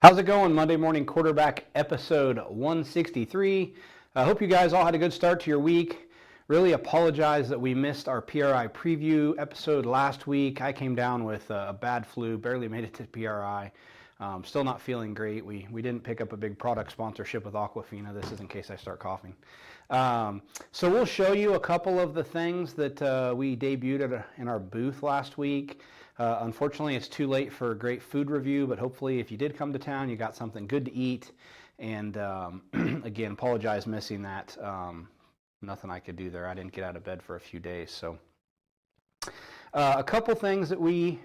How's it going? Monday Morning Quarterback episode 163. I hope you guys all had a good start to your week. Really apologize that we missed our PRI preview episode last week. I came down with a bad flu, barely made it to PRI. Still not feeling great. We didn't pick up a big product sponsorship with Aquafina. This is in case I start coughing. So we'll show you a couple of the things that we debuted in our booth last week. Unfortunately, it's too late for a great food review, but hopefully if you did come to town, you got something good to eat. And again, apologize missing that. Nothing I could do there. I didn't get out of bed for a few days. So a couple things that we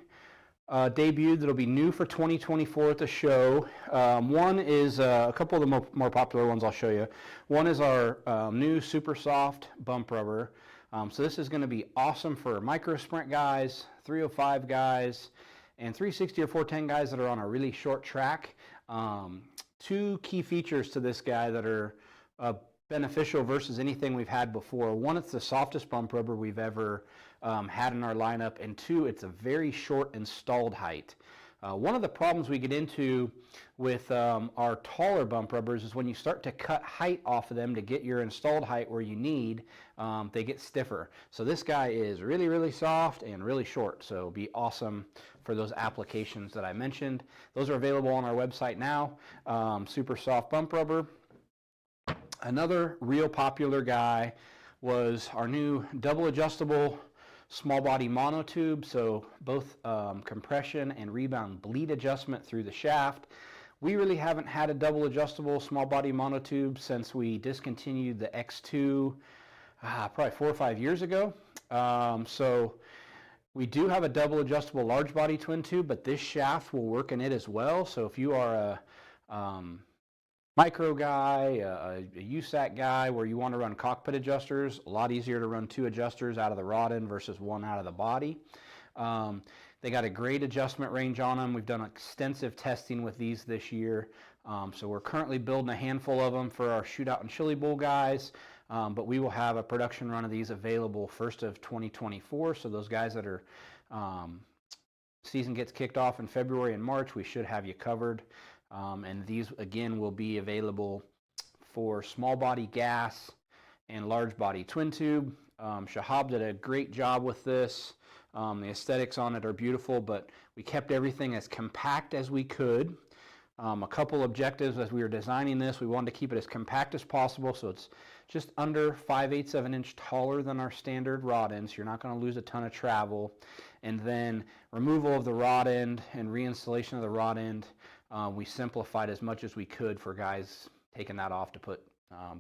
debuted that'll be new for 2024 at the show. One is a couple of the more popular ones I'll show you. One is our new super soft bump rubber. So this is going to be awesome for micro sprint guys, 305 guys, and 360 or 410 guys that are on a really short track. Two key features to this guy that are beneficial versus anything we've had before. One, it's the softest bump rubber we've ever had in our lineup, and two, it's a very short installed height. One of the problems we get into with our taller bump rubbers is when you start to cut height off of them to get your installed height where you need, they get stiffer. So this guy is really, really soft and really short, so it'll be awesome for those applications that I mentioned. Those are available on our website now. Super soft bump rubber. Another real popular guy was our new double adjustable small body monotube, so both compression and rebound bleed adjustment through the shaft. We really haven't had a double adjustable small body monotube since we discontinued the X2 probably 4 or 5 years ago. So we do have a double adjustable large body twin tube, but this shaft will work in it as well. So if you are a micro guy, a USAC guy where you want to run cockpit adjusters, a lot easier to run 2 adjusters out of the rod end versus 1 out of the body. They got a great adjustment range on them. We've done extensive testing with these this year. So we're currently building a handful of them for our shootout and chili bowl guys. But we will have a production run of these available first of 2024. So those guys that are season gets kicked off in February and March, we should have you covered. And these again will be available for small body gas and large body twin tube. Shahab did a great job with this. The aesthetics on it are beautiful, but we kept everything as compact as we could. A couple objectives as we were designing this, we wanted to keep it as compact as possible, so it's just under 5/8 of an inch taller than our standard rod end, so you're not going to lose a ton of travel. And then removal of the rod end and reinstallation of the rod end, we simplified as much as we could for guys taking that off to put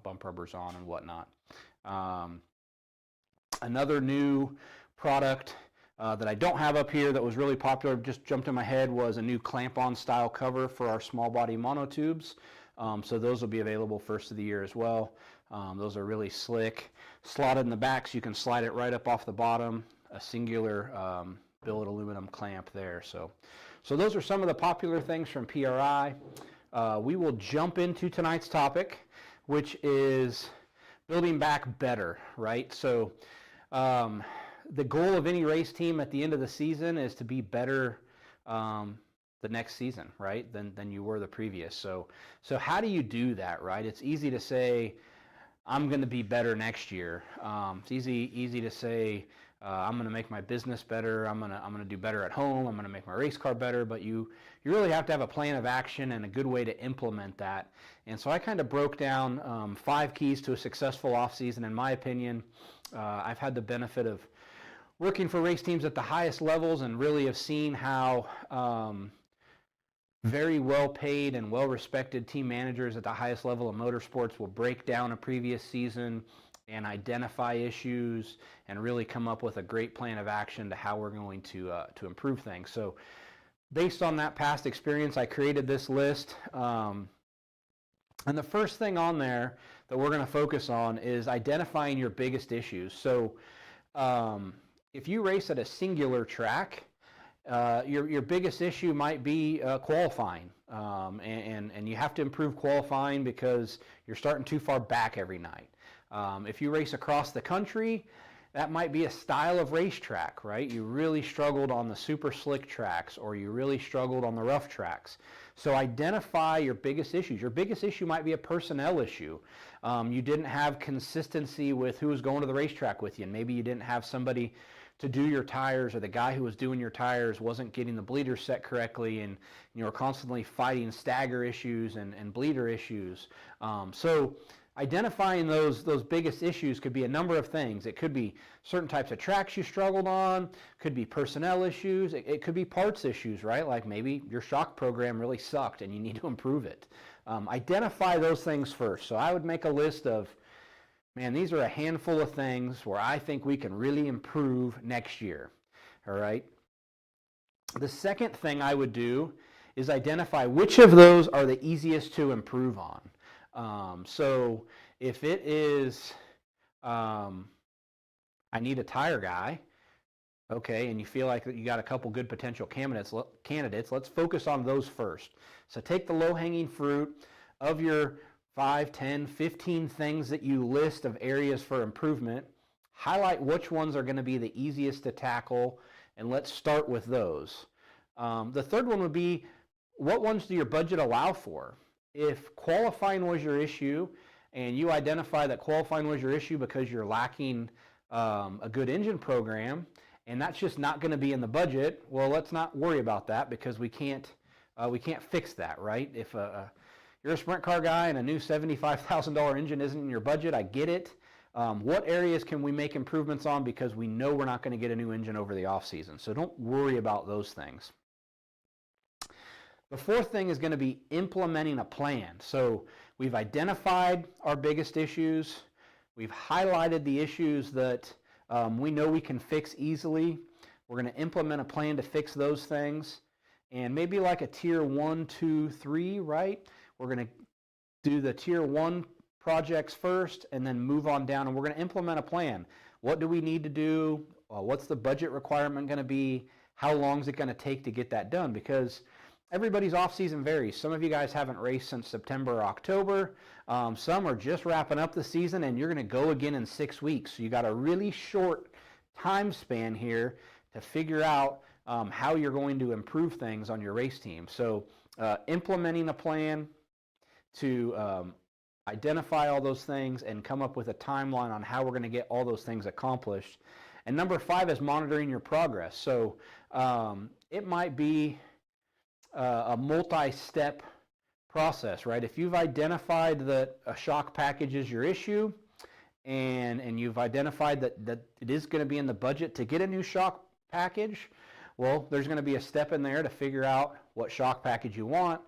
bump rubbers on and whatnot. Another new product that I don't have up here that was really popular, just jumped in my head, was a new clamp-on style cover for our small body monotubes. So those will be available first of the year as well. Those are really slick, slotted in the back so you can slide it right up off the bottom, a singular billet aluminum clamp there. So those are some of the popular things from PRI. We will jump into tonight's topic, which is building back better, right? So the goal of any race team at the end of the season is to be better the next season, right, than you were the previous. So how do you do that, right? It's easy to say, I'm going to be better next year. It's easy to say, I'm going to make my business better. I'm going to do better at home. I'm going to make my race car better. But you really have to have a plan of action and a good way to implement that. And so I kind of broke down 5 keys to a successful off-season. In my opinion, I've had the benefit of working for race teams at the highest levels and really have seen how very well-paid and well-respected team managers at the highest level of motorsports will break down a previous season and identify issues and really come up with a great plan of action to how we're going to improve things. So based on that past experience, I created this list. And the first thing on there that we're going to focus on is identifying your biggest issues. So if you race at a singular track, your biggest issue might be qualifying, and you have to improve qualifying because you're starting too far back every night. If you race across the country, That might be a style of racetrack, right? You really struggled on the super slick tracks, or you really struggled on the rough tracks. So identify your biggest issues. Your biggest issue might be a personnel issue. You didn't have consistency with who was going to the racetrack with you, and maybe you didn't have somebody to do your tires, or the guy who was doing your tires wasn't getting the bleeders set correctly, and you were constantly fighting stagger issues and bleeder issues. So identifying those biggest issues could be a number of things. It could be certain types of tracks you struggled on, could be personnel issues, it could be parts issues, right? Like maybe your shock program really sucked and you need to improve it. Identify those things first. So I would make a list of, man, these are a handful of things where I think we can really improve next year, all right? The second thing I would do is identify which of those are the easiest to improve on. So if it is, I need a tire guy, okay, and you feel like you got a couple good potential candidates, let's focus on those first. So take the low-hanging fruit of your 5, 10, 15 things that you list of areas for improvement, highlight which ones are going to be the easiest to tackle, and let's start with those. The third one would be, what ones do your budget allow for? If qualifying was your issue, and you identify that qualifying was your issue because you're lacking a good engine program, and that's just not going to be in the budget, well, let's not worry about that, because we can't fix that, right? If you're a sprint car guy and a new $75,000 engine isn't in your budget, I get it. What areas can we make improvements on, because we know we're not going to get a new engine over the off season? So don't worry about those things. The fourth thing is going to be implementing a plan. So we've identified our biggest issues. We've highlighted the issues that we know we can fix easily. We're going to implement a plan to fix those things. And maybe like a tier 1, 2, 3, right? We're going to do the tier 1 projects first and then move on down, and we're going to implement a plan. What do we need to do? What's the budget requirement going to be? How long is it going to take to get that done? Because everybody's off-season varies. Some of you guys haven't raced since September or October. Some are just wrapping up the season, and you're going to go again in 6 weeks. So you got a really short time span here to figure out how you're going to improve things on your race team. So implementing a plan to identify all those things and come up with a timeline on how we're going to get all those things accomplished. And number 5 is monitoring your progress. So it might be a multi-step process, right? If you've identified that a shock package is your issue, and you've identified that it is going to be in the budget to get a new shock package, well, there's going to be a step in there to figure out what shock package you want,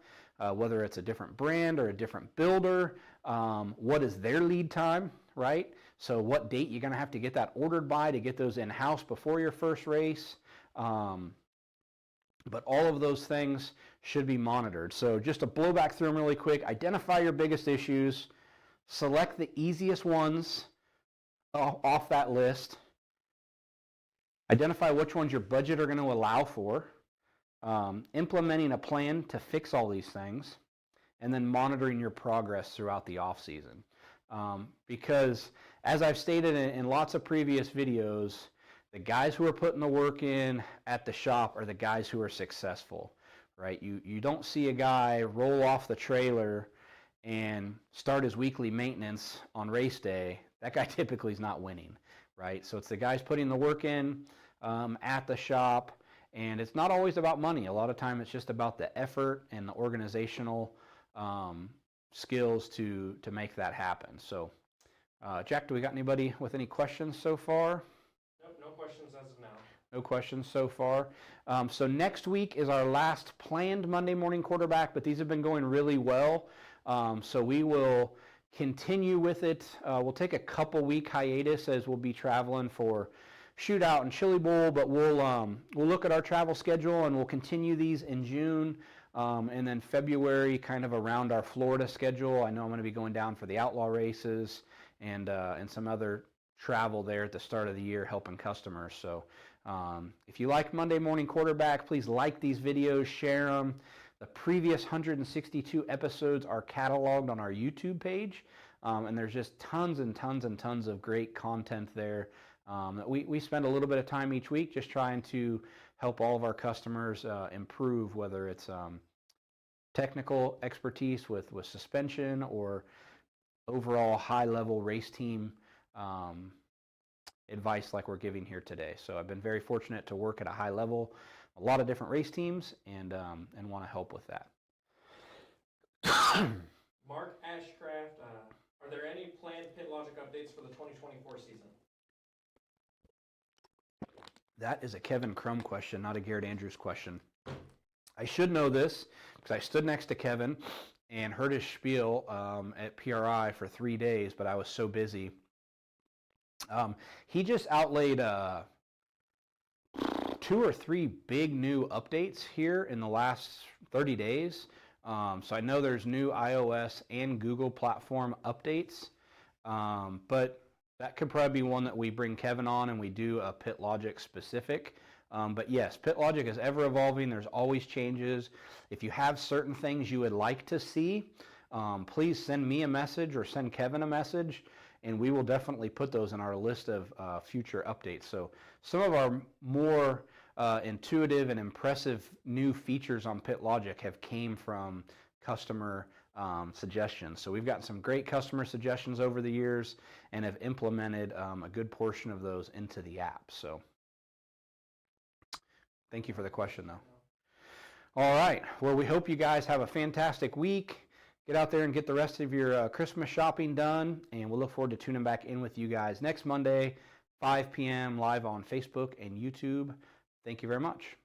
whether it's a different brand or a different builder, what is their lead time, right? So what date you're going to have to get that ordered by to get those in-house before your first race. But all of those things should be monitored. So just to blow back through them really quick, identify your biggest issues, select the easiest ones off that list, identify which ones your budget are going to allow for, implementing a plan to fix all these things, and then monitoring your progress throughout the off season. Because as I've stated in lots of previous videos, the guys who are putting the work in at the shop are the guys who are successful, right? You don't see a guy roll off the trailer and start his weekly maintenance on race day. That guy typically is not winning, right? So it's the guys putting the work in at the shop, and it's not always about money. A lot of time it's just about the effort and the organizational skills to make that happen. So Jack, do we got anybody with any questions so far? Nope, no questions as of now. No questions so far. So next week is our last planned Monday morning quarterback, but these have been going really well. So we will continue with it. We'll take a couple week hiatus as we'll be traveling for Shootout and Chili Bowl, but we'll look at our travel schedule and we'll continue these in June. And then February, kind of around our Florida schedule. I know I'm going to be going down for the Outlaw races and some other travel there at the start of the year helping customers. So if you like Monday morning quarterback, please like these videos, share them. The previous 162 episodes are cataloged on our YouTube page, and there's just tons and tons and tons of great content there We spend a little bit of time each week just trying to help all of our customers improve, whether it's technical expertise with suspension or overall high-level race team advice like we're giving here today. So I've been very fortunate to work at a high level, a lot of different race teams, and want to help with that. Mark Ashcraft, are there any planned Pit Logic updates for the 2024 season? That is a Kevin Crum question, not a Garrett Andrews question. I should know this because I stood next to Kevin and heard his spiel at PRI for 3 days, but I was so busy. He just outlaid 2 or 3 big new updates here in the last 30 days. So I know there's new iOS and Google platform updates, but that could probably be one that we bring Kevin on and we do a Pit Logic specific. But yes, Pit Logic is ever evolving. There's always changes. If you have certain things you would like to see, please send me a message or send Kevin a message, and we will definitely put those in our list of future updates. So some of our more intuitive and impressive new features on Pit Logic have came from customer suggestions. So we've gotten some great customer suggestions over the years and have implemented a good portion of those into the app. So thank you for the question, though. All right. Well, we hope you guys have a fantastic week. Get out there and get the rest of your Christmas shopping done, and we'll look forward to tuning back in with you guys next Monday, 5 p.m. live on Facebook and YouTube. Thank you very much.